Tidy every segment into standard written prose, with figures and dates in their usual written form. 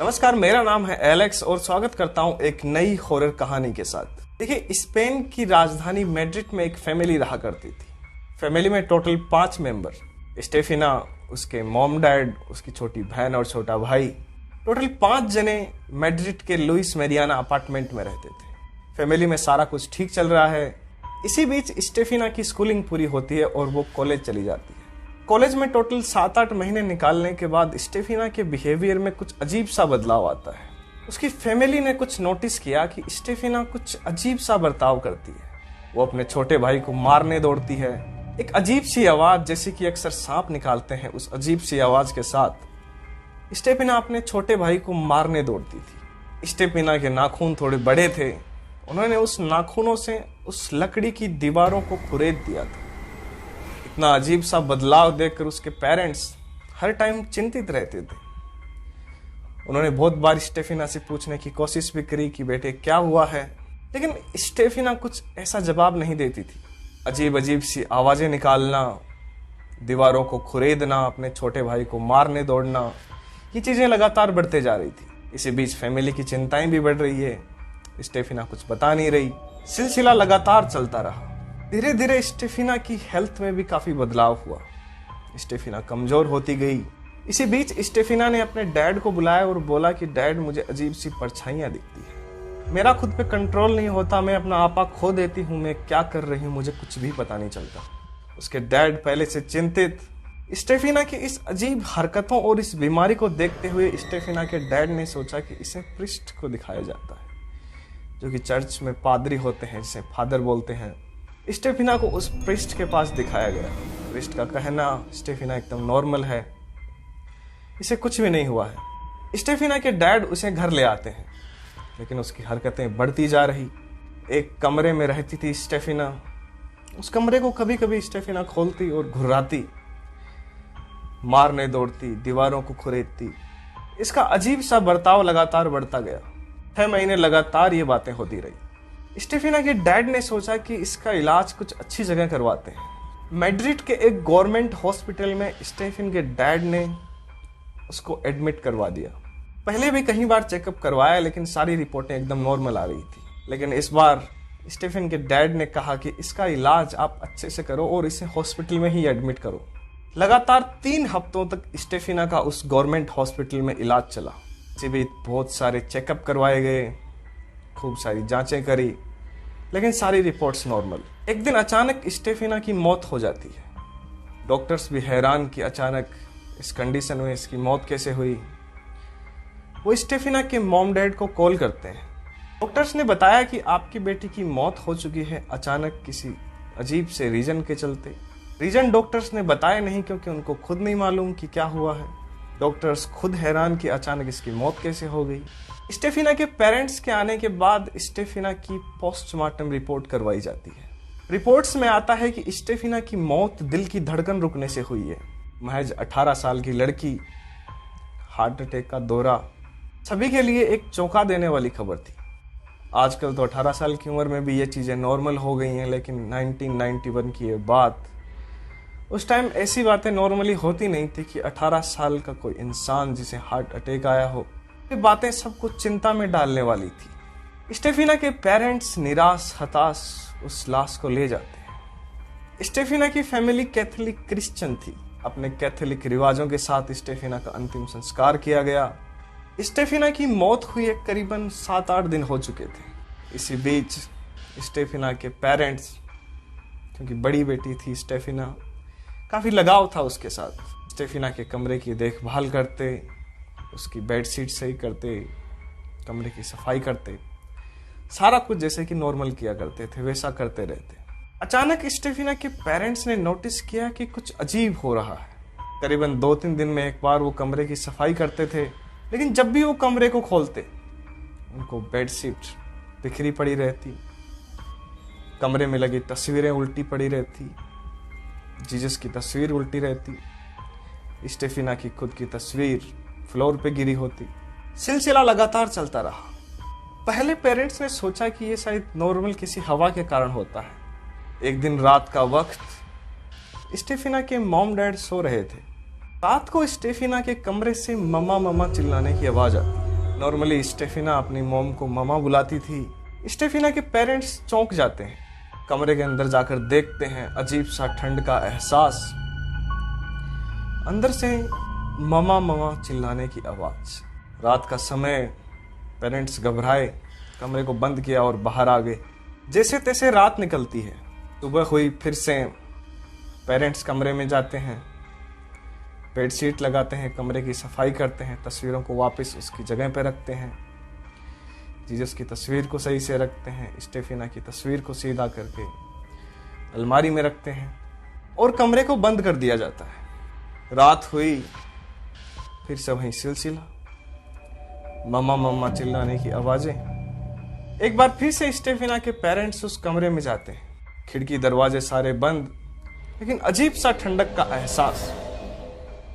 नमस्कार, मेरा नाम है एलेक्स और स्वागत करता हूं एक नई हॉरर कहानी के साथ। देखिए, स्पेन की राजधानी मैड्रिड में एक फैमिली रहा करती थी। फैमिली में टोटल 5 मेंबर, स्टेफिना, उसके मॉम डैड, उसकी छोटी बहन और छोटा भाई, टोटल 5 जने मैड्रिड के लुइस मेरियाना अपार्टमेंट में रहते थे। फैमिली में सारा कुछ ठीक चल रहा है। इसी बीच स्टेफिना की स्कूलिंग पूरी होती है और वो कॉलेज चली जाती है। कॉलेज में टोटल 7-8 महीने निकालने के बाद स्टेफिना के बिहेवियर में कुछ अजीब सा बदलाव आता है। उसकी फैमिली ने कुछ नोटिस किया कि स्टेफिना कुछ अजीब सा बर्ताव करती है। वो अपने छोटे भाई को मारने दौड़ती है। एक अजीब सी आवाज, जैसे कि अक्सर सांप निकालते हैं, उस अजीब सी आवाज के साथ स्टेफिना अपने छोटे भाई को मारने दौड़ती थी। स्टेफिना के नाखून थोड़े बड़े थे। उन्होंने उस नाखूनों से उस लकड़ी की दीवारों को कुरेद दिया था। इतना अजीब सा बदलाव देखकर उसके पेरेंट्स हर टाइम चिंतित रहते थे। उन्होंने बहुत बार स्टेफिना से पूछने की कोशिश भी करी कि बेटे क्या हुआ है, लेकिन स्टेफिना कुछ ऐसा जवाब नहीं देती थी। अजीब अजीब सी आवाजें निकालना, दीवारों को खुरेदना, अपने छोटे भाई को मारने दौड़ना, ये चीजें लगातार बढ़ते जा रही थी। इसी बीच फैमिली की चिंताएं भी बढ़ रही है। स्टेफिना कुछ बता नहीं रही। सिलसिला लगातार चलता रहा। धीरे धीरे स्टेफिना की हेल्थ में भी काफी बदलाव हुआ। स्टेफिना कमजोर होती गई। इसी बीच स्टेफिना ने अपने डैड को बुलाया और बोला कि डैड, मुझे अजीब सी परछाइयां दिखती है। मेरा खुद पे कंट्रोल नहीं होता, मैं अपना आपा खो देती हूँ। मैं क्या कर रही हूँ मुझे कुछ भी पता नहीं चलता। उसके डैड पहले से चिंतित। स्टेफिना की इस अजीब हरकतों और इस बीमारी को देखते हुए स्टेफिना के डैड ने सोचा कि इसे प्रिस्ट को दिखाया जाता है, जो कि चर्च में पादरी होते हैं, जिसे फादर बोलते हैं। स्टेफिना को उस प्रिस्ट के पास दिखाया गया। प्रिस्ट का कहना स्टेफिना एकदम नॉर्मल है, इसे कुछ भी नहीं हुआ है। स्टेफिना के डैड उसे घर ले आते हैं, लेकिन उसकी हरकतें बढ़ती जा रही। एक कमरे में रहती थी स्टेफिना। उस कमरे को कभी कभी स्टेफिना खोलती और घुर्राती, मारने दौड़ती, दीवारों को खुरेदती। इसका अजीब सा बर्ताव लगातार बढ़ता गया। 6 महीने लगातार ये बातें होती रही। स्टेफिना के डैड ने सोचा कि इसका इलाज कुछ अच्छी जगह करवाते हैं। मैड्रिड के एक गवर्नमेंट हॉस्पिटल में स्टेफिन के डैड ने उसको एडमिट करवा दिया। पहले भी कई बार चेकअप करवाया, लेकिन सारी रिपोर्टें एकदम नॉर्मल आ रही थी। लेकिन इस बार स्टेफिन के डैड ने कहा कि इसका इलाज आप अच्छे से करो और इसे हॉस्पिटल में ही एडमिट करो। लगातार 3 हफ्तों तक स्टेफिना का उस गवर्नमेंट हॉस्पिटल में इलाज चला। इसी बीच बहुत सारे चेकअप करवाए गए, खूब सारी जांचें करी, लेकिन सारी रिपोर्ट्स नॉर्मल। एक दिन अचानक स्टेफिना की मौत हो जाती है। डॉक्टर्स भी हैरान कि अचानक इस कंडीशन में इसकी मौत कैसे हुई। वो स्टेफिना के मॉम डैड को कॉल करते हैं। डॉक्टर्स ने बताया कि आपकी बेटी की मौत हो चुकी है, अचानक किसी अजीब से रीजन के चलते। रीजन डॉक्टर्स ने बताया नहीं, क्योंकि उनको खुद नहीं मालूम कि क्या हुआ है। डॉक्टर्स खुद हैरान कि अचानक इसकी मौत कैसे हो गई। स्टेफिना के पेरेंट्स के आने के बाद स्टेफिना की पोस्टमार्टम रिपोर्ट करवाई जाती है। रिपोर्ट्स में आता है कि स्टेफिना की मौत दिल की धड़कन रुकने से हुई है। महज 18 साल की लड़की, हार्ट अटैक का दौरा, सभी के लिए एक चौंका देने वाली खबर थी। आजकल तो 18 साल की उम्र में भी ये चीजें नॉर्मल हो गई हैं, लेकिन 1991 की ये बात, उस टाइम ऐसी बातें नॉर्मली होती नहीं थी कि 18 साल का कोई इंसान जिसे हार्ट अटैक आया हो। ये बातें सबको चिंता में डालने वाली थी। स्टेफिना के पेरेंट्स निराश हताश उस लाश को ले जाते हैं। स्टेफिना की फैमिली कैथोलिक क्रिश्चियन थी। अपने कैथोलिक रिवाजों के साथ स्टेफिना का अंतिम संस्कार किया गया। स्टेफिना की मौत हुए करीबन 7-8 दिन हो चुके थे। इसी बीच स्टेफिना के पेरेंट्स, क्योंकि बड़ी बेटी थी स्टेफिना, काफी लगाव था उसके साथ। स्टेफिना के कमरे की देखभाल करते, उसकी बेडशीट सही करते, कमरे की सफाई करते, सारा कुछ जैसे कि नॉर्मल किया करते थे वैसा करते रहते। अचानक स्टेफिना के पेरेंट्स ने नोटिस किया कि कुछ अजीब हो रहा है। करीबन 2-3 दिन में एक बार वो कमरे की सफाई करते थे, लेकिन जब भी वो कमरे को खोलते उनको बेडशीट बिखरी पड़ी रहती, कमरे में लगी तस्वीरें उल्टी पड़ी रहती, जीसस की तस्वीर उल्टी रहती, स्टेफिना की खुद की तस्वीर फ्लोर पे गिरी होती। सिलसिला लगातार चलता रहा। पहले पेरेंट्स ने सोचा कि ये शायद नॉर्मल किसी हवा के कारण होता है। एक दिन रात का वक्त स्टेफिना के मॉम डैड सो रहे थे। रात को स्टेफिना के कमरे से मम्मा मम्मा चिल्लाने की आवाज आती है। नॉर्मली स्टेफिना अपनी मॉम को मामा बुलाती थी। स्टेफिना के पेरेंट्स चौंक जाते हैं, कमरे के अंदर जाकर देखते हैं, अजीब सा ठंड का एहसास, अंदर से मामा मामा चिल्लाने की आवाज। रात का समय, पेरेंट्स घबराए, कमरे को बंद किया और बाहर आ गए। जैसे तैसे रात निकलती है, सुबह हुई, फिर से पेरेंट्स कमरे में जाते हैं, बेडशीट लगाते हैं, कमरे की सफाई करते हैं, तस्वीरों को वापस उसकी जगह पर रखते हैं, जीसस की तस्वीर को सही से रखते हैं, स्टेफिना की तस्वीर को सीधा करके अलमारी में रखते हैं और कमरे को बंद कर दिया जाता है। रात हुई, फिर से वही सिलसिला, मम्मा मम्मा चिल्लाने की आवाजें। एक बार फिर से स्टेफिना के पेरेंट्स उस कमरे में जाते हैं, खिड़की दरवाजे सारे बंद, लेकिन अजीब सा ठंडक का एहसास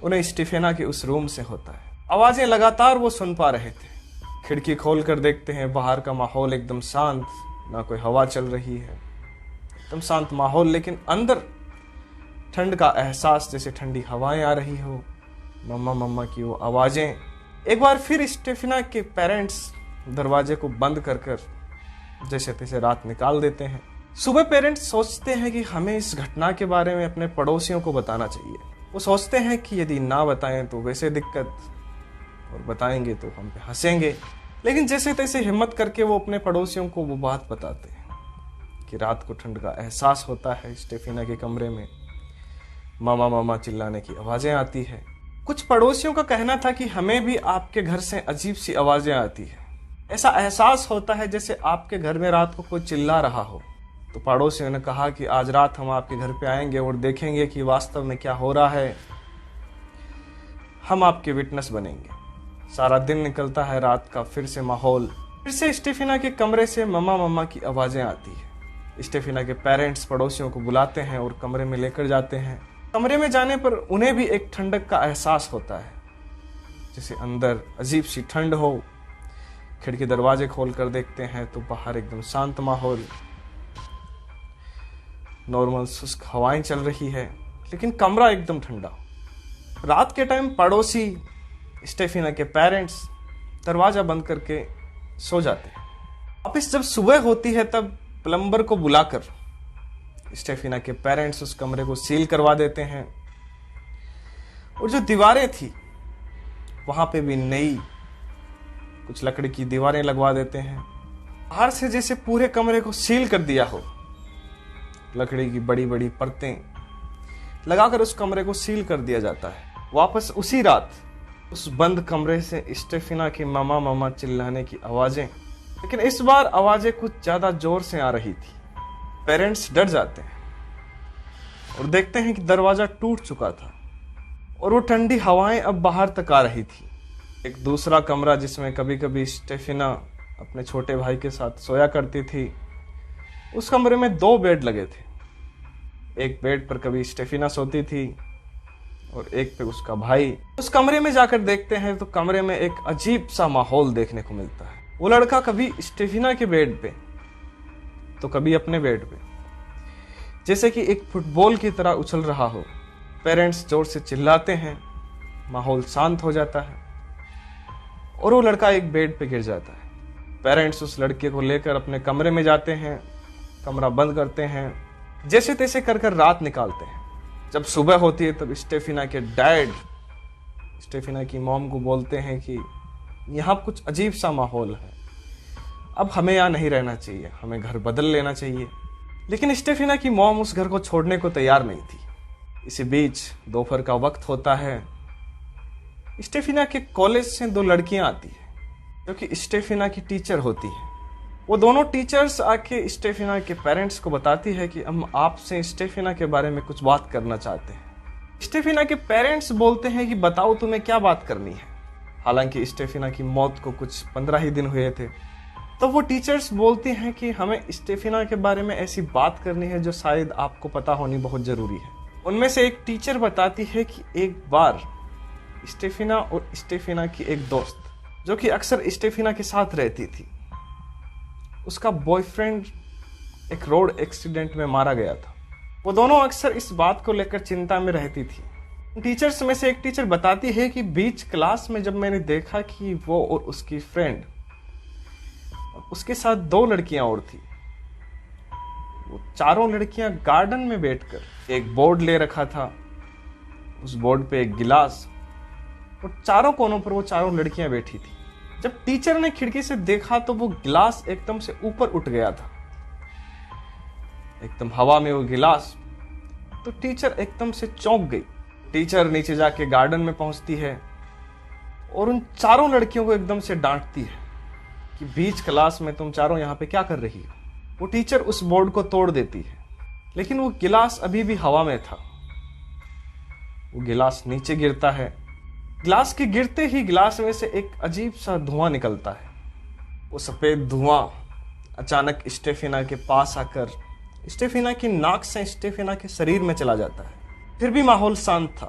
उन्हें स्टेफिना के उस रूम से होता है। आवाजें लगातार वो सुन पा रहे थे। खिड़की खोल कर देखते हैं, बाहर का माहौल एकदम शांत, ना कोई हवा चल रही है, एकदम शांत माहौल, लेकिन अंदर ठंड का एहसास, जैसे ठंडी हवाएं आ रही हो, मम्मा मम्मा की वो आवाजें। एक बार फिर स्टेफिना के पेरेंट्स दरवाजे को बंद कर जैसे तैसे रात निकाल देते हैं। सुबह पेरेंट्स सोचते हैं कि हमें इस घटना के बारे में अपने पड़ोसियों को बताना चाहिए। वो सोचते हैं कि यदि ना बताएं तो वैसे दिक्कत, और बताएंगे तो हम पे हंसेंगे। लेकिन जैसे तैसे हिम्मत करके वो अपने पड़ोसियों को वो बात बताते हैं कि रात को ठंड का एहसास होता है, स्टेफिना के कमरे में मामा मामा चिल्लाने की आवाजें आती है। कुछ पड़ोसियों का कहना था कि हमें भी आपके घर से अजीब सी आवाजें आती है, ऐसा एहसास होता है जैसे आपके घर में रात को कोई चिल्ला रहा हो। तो पड़ोसियों ने कहा कि आज रात हम आपके घर पे आएंगे और देखेंगे कि वास्तव में क्या हो रहा है, हम आपके विटनेस बनेंगे। सारा दिन निकलता है, रात का फिर से माहौल, फिर से स्टेफिना के कमरे से मम्मा मम्मा की आवाजें आती है। स्टेफिना के पेरेंट्स पड़ोसियों को बुलाते हैं और कमरे में लेकर जाते हैं। कमरे में जाने पर उन्हें भी एक ठंडक का एहसास होता है, जैसे अंदर अजीब सी ठंड हो। खिड़की दरवाजे खोलकर देखते हैं तो बाहर एकदम शांत माहौल, नॉर्मल शुष्क हवाएं चल रही है, लेकिन कमरा एकदम ठंडा। रात के टाइम पड़ोसी स्टेफिना के पेरेंट्स दरवाजा बंद करके सो जाते हैं। वापिस जब सुबह होती है तब प्लम्बर को बुलाकर स्टेफिना के पेरेंट्स उस कमरे को सील करवा देते हैं और जो दीवारें थी वहां पे भी नई कुछ लकड़ी की दीवारें लगवा देते हैं। बाहर से जैसे पूरे कमरे को सील कर दिया हो, लकड़ी की बड़ी बड़ी परतें लगाकर उस कमरे को सील कर दिया जाता है। वापस उसी रात उस बंद कमरे से स्टेफिना की मामा मामा चिल्लाने की आवाजें, लेकिन इस बार आवाजें कुछ ज्यादा जोर से आ रही थी। पेरेंट्स डर जाते हैं और देखते हैं कि दरवाजा टूट चुका था और वो ठंडी हवाएं अब बाहर तक आ रही थी। एक दूसरा कमरा जिसमें कभी कभी स्टेफिना अपने छोटे भाई के साथ सोया करती थी, उस कमरे में 2 बेड लगे थे। एक बेड पर कभी स्टेफिना सोती थी और एक पे उसका भाई। उस कमरे में जाकर देखते हैं तो कमरे में एक अजीब सा माहौल देखने को मिलता है। वो लड़का कभी स्टेफिना के बेड पे तो कभी अपने बेड पे, जैसे कि एक फुटबॉल की तरह उछल रहा हो। पेरेंट्स जोर से चिल्लाते हैं, माहौल शांत हो जाता है और वो लड़का एक बेड पे गिर जाता है। पेरेंट्स उस लड़के को लेकर अपने कमरे में जाते हैं, कमरा बंद करते हैं, जैसे तैसे कर रात निकालते हैं। जब सुबह होती है तब स्टेफिना के डैड स्टेफिना की मॉम को बोलते हैं कि यहाँ कुछ अजीब सा माहौल है, अब हमें यहाँ नहीं रहना चाहिए, हमें घर बदल लेना चाहिए। लेकिन स्टेफिना की मॉम उस घर को छोड़ने को तैयार नहीं थी। इसी बीच दोपहर का वक्त होता है। स्टेफिना के कॉलेज से 2 लड़कियां आती हैं जो कि स्टेफिना की टीचर होती हैं। वो दोनों टीचर्स आके स्टेफिना के पेरेंट्स को बताती है कि हम आपसे स्टेफिना के बारे में कुछ बात करना चाहते हैं। स्टेफिना के पेरेंट्स बोलते हैं कि बताओ तुम्हें क्या बात करनी है। हालांकि स्टेफिना की मौत को कुछ 15 ही दिन हुए थे। तो वो टीचर्स बोलती हैं कि हमें स्टेफिना के बारे में ऐसी बात करनी है जो शायद आपको पता होनी बहुत जरूरी है। उनमें से एक टीचर बताती है कि एक बार स्टेफिना और स्टेफिना की एक दोस्त जो कि अक्सर स्टेफिना के साथ रहती थी, उसका बॉयफ्रेंड एक रोड एक्सीडेंट में मारा गया था। वो दोनों अक्सर इस बात को लेकर चिंता में रहती थी टीचर्स में से एक टीचर बताती है कि बीच क्लास में जब मैंने देखा कि वो और उसकी फ्रेंड, उसके साथ 2 लड़कियां और थी, वो चारों लड़कियां गार्डन में बैठकर एक बोर्ड ले रखा था, उस बोर्ड पे एक गिलास और चारों कोनों पर वो चारों लड़कियां बैठी थी। जब टीचर ने खिड़की से देखा तो वो गिलास एकदम से ऊपर उठ गया था, एकदम हवा में वो गिलास। तो टीचर एकदम से चौंक गई। टीचर नीचे जाके गार्डन में पहुंचती है और उन चारों लड़कियों को एकदम से डांटती है कि बीच क्लास में तुम चारों यहां पे क्या कर रही हो। वो टीचर उस बोर्ड को तोड़ देती है, लेकिन वो गिलास अभी भी हवा में था। वो गिलास नीचे गिरता है। गिलास के गिरते ही गिलास में से एक अजीब सा धुआं निकलता है। वो सफेद धुआं अचानक स्टेफिना के पास आकर स्टेफिना की नाक से स्टेफिना के शरीर में चला जाता है। फिर भी माहौल शांत था।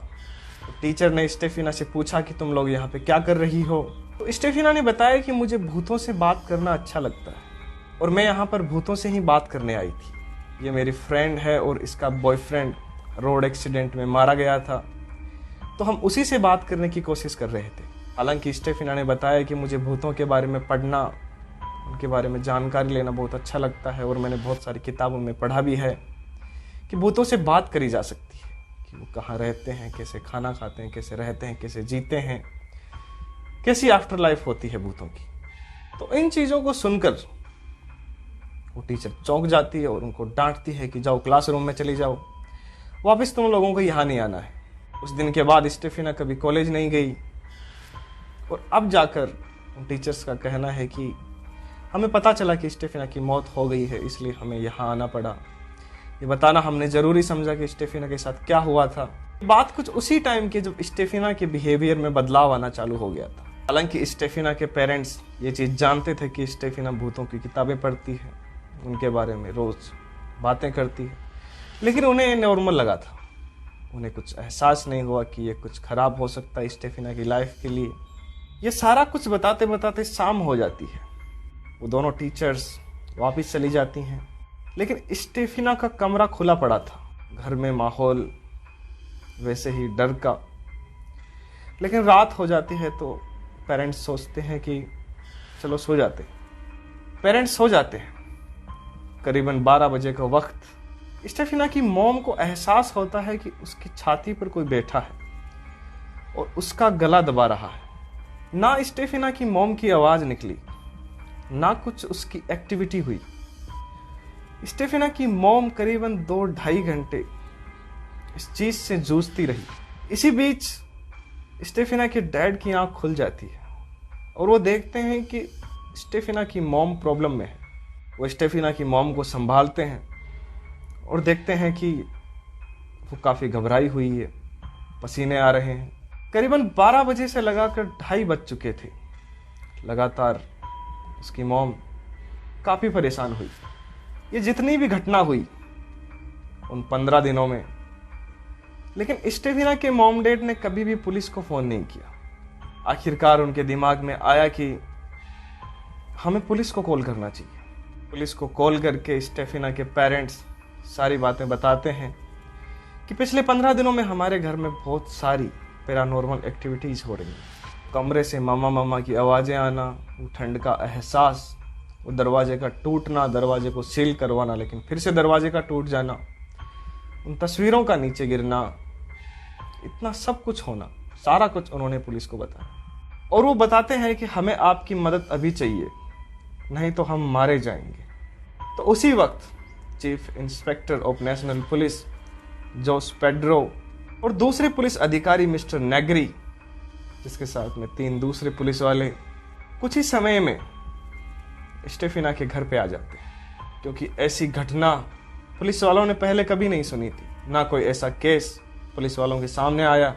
तो टीचर ने स्टेफिना से पूछा कि तुम लोग यहाँ पे क्या कर रही हो। तो स्टेफिना ने बताया कि मुझे भूतों से बात करना अच्छा लगता है और मैं यहाँ पर भूतों से ही बात करने आई थी। ये मेरी फ्रेंड है और इसका बॉयफ्रेंड रोड एक्सीडेंट में मारा गया था, तो हम उसी से बात करने की कोशिश कर रहे थे। हालांकि स्टेफिना ने बताया कि मुझे भूतों के बारे में पढ़ना, उनके बारे में जानकारी लेना बहुत अच्छा लगता है और मैंने बहुत सारी किताबों में पढ़ा भी है कि भूतों से बात करी जा सकती है, कि वो कहाँ रहते हैं, कैसे खाना खाते हैं, कैसे रहते हैं, कैसे जीते हैं, कैसी आफ्टर लाइफ होती है भूतों की। तो इन चीज़ों को सुनकर वो टीचर चौंक जाती है और उनको डांटती है कि जाओ क्लासरूम में चली जाओ, वापस तुम लोगों को यहाँ नहीं आना है। उस दिन के बाद स्टेफिना कभी कॉलेज नहीं गई और अब जाकर उन टीचर्स का कहना है कि हमें पता चला कि स्टेफिना की मौत हो गई है, इसलिए हमें यहाँ आना पड़ा। ये बताना हमने ज़रूरी समझा कि स्टेफिना के साथ क्या हुआ था। बात कुछ उसी टाइम की जब स्टेफिना के बिहेवियर में बदलाव आना चालू हो गया था। हालांकि स्टेफिना के पेरेंट्स ये चीज़ जानते थे कि स्टेफिना भूतों की किताबें पढ़ती है, उनके बारे में रोज़ बातें करती है, लेकिन उन्हें नॉर्मल लगा था। उन्हें कुछ एहसास नहीं हुआ कि ये कुछ खराब हो सकता है स्टेफिना की लाइफ के लिए। ये सारा कुछ बताते बताते शाम हो जाती है। वो दोनों टीचर्स वापस चली जाती हैं, लेकिन स्टेफिना का कमरा खुला पड़ा था। घर में माहौल वैसे ही डर का। लेकिन रात हो जाती है तो पेरेंट्स सोचते हैं कि चलो सो जाते हैं। पेरेंट्स सो जाते हैं। करीबन 12 बजे का वक्त स्टेफिना की मॉम को एहसास होता है कि उसकी छाती पर कोई बैठा है और उसका गला दबा रहा है। ना स्टेफिना की मॉम की आवाज़ निकली, ना कुछ उसकी एक्टिविटी हुई। स्टेफिना की मॉम करीबन 2-2.5 घंटे इस चीज से जूझती रही। इसी बीच स्टेफिना के डैड की आंख खुल जाती है और वो देखते हैं कि स्टेफिना की मॉम प्रॉब्लम में है। वो स्टेफिना की मॉम को संभालते हैं और देखते हैं कि वो काफ़ी घबराई हुई है, पसीने आ रहे हैं। करीबन 12 बजे से लगाकर 2:30 बज चुके थे। लगातार उसकी मॉम काफ़ी परेशान हुई। ये जितनी भी घटना हुई उन 15 दिनों में, लेकिन स्टेफिना के मॉम डैड ने कभी भी पुलिस को फ़ोन नहीं किया। आखिरकार उनके दिमाग में आया कि हमें पुलिस को कॉल करना चाहिए। पुलिस को कॉल करके स्टेफिना के पेरेंट्स सारी बातें बताते हैं कि पिछले 15 दिनों में हमारे घर में बहुत सारी पैरानॉर्मल एक्टिविटीज़ हो रही हैं। कमरे से मामा मामा की आवाज़ें आना, वो ठंड का एहसास, वो दरवाजे का टूटना, दरवाजे को सील करवाना लेकिन फिर से दरवाजे का टूट जाना, उन तस्वीरों का नीचे गिरना, इतना सब कुछ होना, सारा कुछ उन्होंने पुलिस को बताया। और वो बताते हैं कि हमें आपकी मदद अभी चाहिए, नहीं तो हम मारे जाएंगे। तो उसी वक्त chief inspector of national police Jose Pedro और दूसरे पुलिस अधिकारी मिस्टर नेग्री, जिसके साथ में 3 दूसरे पुलिस वाले, कुछ ही समय में स्टेफिना के घर पे आ जाते हैं। क्योंकि ऐसी घटना पुलिस वालों ने पहले कभी नहीं सुनी थी, ना कोई ऐसा केस पुलिस वालों के सामने आया।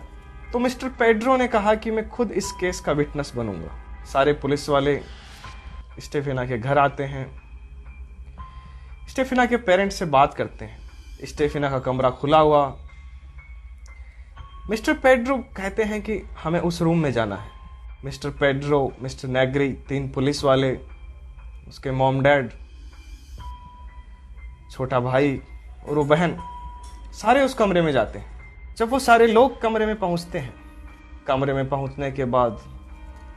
तो मिस्टर पेड्रो ने कहा कि मैं खुद इस केस का विटनेस बनूंगा। सारे पुलिस वाले स्टेफिना के घर आते हैं, स्टेफिना के पेरेंट्स से बात करते हैं। स्टेफिना का कमरा खुला हुआ। मिस्टर पेड्रो कहते हैं कि हमें उस रूम में जाना है। Mister Pedro, mister Negri, 3 police वाले, उसके मॉम डैड, छोटा भाई और वो बहन, सारे उस कमरे में जाते हैं। जब वो सारे लोग कमरे में पहुंचते हैं, कमरे में पहुंचने के बाद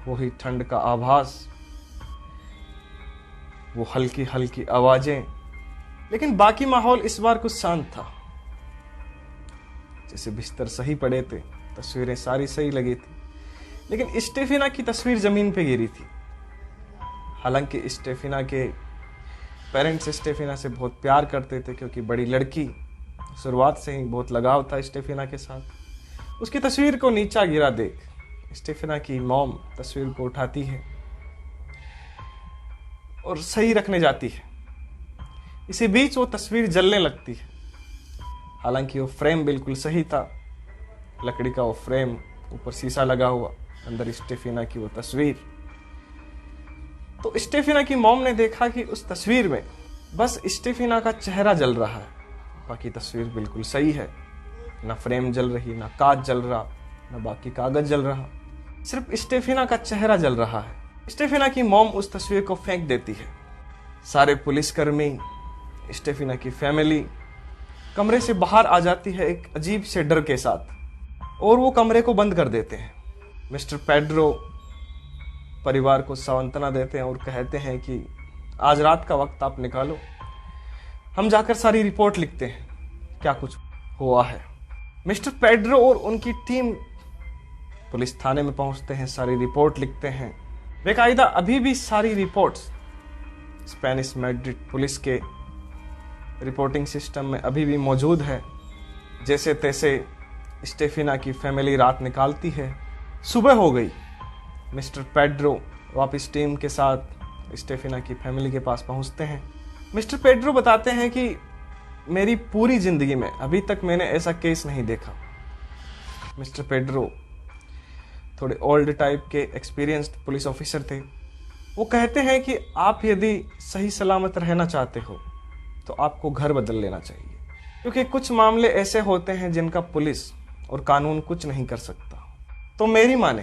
वही ठंड का आभास, वो हल्की हल्की आवाजें, लेकिन बाकी माहौल इस बार कुछ शांत था। जैसे बिस्तर सही पड़े थे, तस्वीरें सारी सही लगी थी, लेकिन स्टेफिना की तस्वीर जमीन पे गिरी थी। हालांकि स्टेफिना के पेरेंट्स स्टेफिना से बहुत प्यार करते थे, क्योंकि बड़ी लड़की, शुरुआत से ही बहुत लगाव था स्टेफिना के साथ। उसकी तस्वीर को नीचा गिरा देख स्टेफिना की मॉम तस्वीर को उठाती है और सही रखने जाती है। इसी बीच वो तस्वीर जलने लगती है। हालांकि वो फ्रेम बिल्कुल सही था, लकड़ी का वो फ्रेम, ऊपर शीशा लगा हुआ, अंदर स्टेफिना की वो तस्वीर। तो स्टेफिना की मॉम ने देखा कि उस तस्वीर में बस स्टेफिना का चेहरा जल रहा है, बाकी तस्वीर बिल्कुल सही है। ना फ्रेम जल रही, ना कांच जल रहा, ना बाकी कागज जल रहा, सिर्फ स्टेफिना का चेहरा जल रहा है। स्टेफिना की मॉम उस तस्वीर को फेंक देती है। सारे पुलिसकर्मी, स्टेफिना की फैमिली कमरे से बाहर आ जाती है एक अजीब से डर के साथ, और वो कमरे को बंद कर देते हैं। मिस्टर पेड्रो परिवार को सांत्वना देते हैं और कहते हैं कि आज रात का वक्त आप निकालो, हम जाकर सारी रिपोर्ट लिखते हैं क्या कुछ हुआ है। मिस्टर पेड्रो और उनकी टीम पुलिस थाने में पहुंचते हैं, सारी रिपोर्ट लिखते हैं। बेकायदा अभी भी सारी रिपोर्ट्स स्पेनिश मैड्रिड पुलिस के रिपोर्टिंग सिस्टम में अभी भी मौजूद है। जैसे तैसे स्टेफिना की फैमिली रात निकालती है। सुबह हो गई। मिस्टर पेड्रो वापस टीम के साथ स्टेफिना की फैमिली के पास पहुंचते हैं। मिस्टर पेड्रो बताते हैं कि मेरी पूरी जिंदगी में अभी तक मैंने ऐसा केस नहीं देखा। मिस्टर पेड्रो थोड़े ओल्ड टाइप के एक्सपीरियंस्ड पुलिस ऑफिसर थे। वो कहते हैं कि आप यदि सही सलामत रहना चाहते हो तो आपको घर बदल लेना चाहिए, क्योंकि कुछ मामले ऐसे होते हैं जिनका पुलिस और कानून कुछ नहीं कर सकता। तो मेरी माने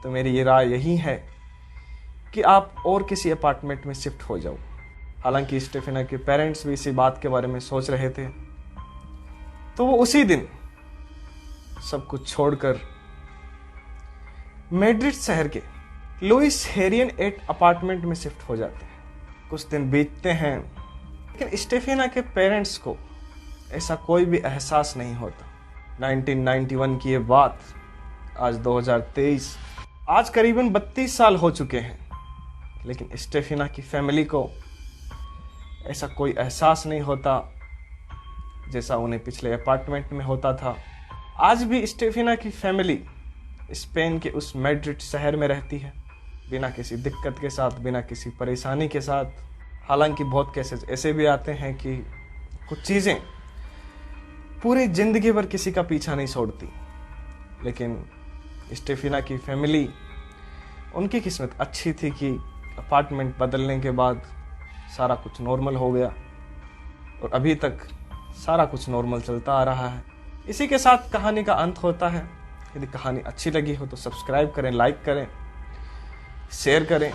तो मेरी ये राय यही है कि आप और किसी अपार्टमेंट में शिफ्ट हो जाओ। हालांकि स्टेफिना के पेरेंट्स भी इसी बात के बारे में सोच रहे थे, तो वो उसी दिन सब कुछ छोड़कर मैड्रिड शहर के लुइस हेरियन 8 अपार्टमेंट में शिफ्ट हो जाते हैं। कुछ दिन बीतते हैं, लेकिन स्टेफिना के पेरेंट्स को ऐसा कोई भी एहसास नहीं होता। 1991 की ये बात, आज 2023, आज करीबन 32 साल हो चुके हैं, लेकिन स्टेफिना की फैमिली को ऐसा कोई एहसास नहीं होता जैसा उन्हें पिछले अपार्टमेंट में होता था। आज भी स्टेफिना की फैमिली स्पेन के उस मैड्रिड शहर में रहती है, बिना किसी दिक्कत के साथ, बिना किसी परेशानी के साथ। हालांकि बहुत केसेस ऐसे भी आते हैं कि कुछ चीज़ें पूरी जिंदगी भर किसी का पीछा नहीं छोड़ती, लेकिन स्टेफिना की फैमिली, उनकी किस्मत अच्छी थी कि अपार्टमेंट बदलने के बाद सारा कुछ नॉर्मल हो गया, और अभी तक सारा कुछ नॉर्मल चलता आ रहा है। इसी के साथ कहानी का अंत होता है। यदि कहानी अच्छी लगी हो तो सब्सक्राइब करें, लाइक करें, शेयर करें।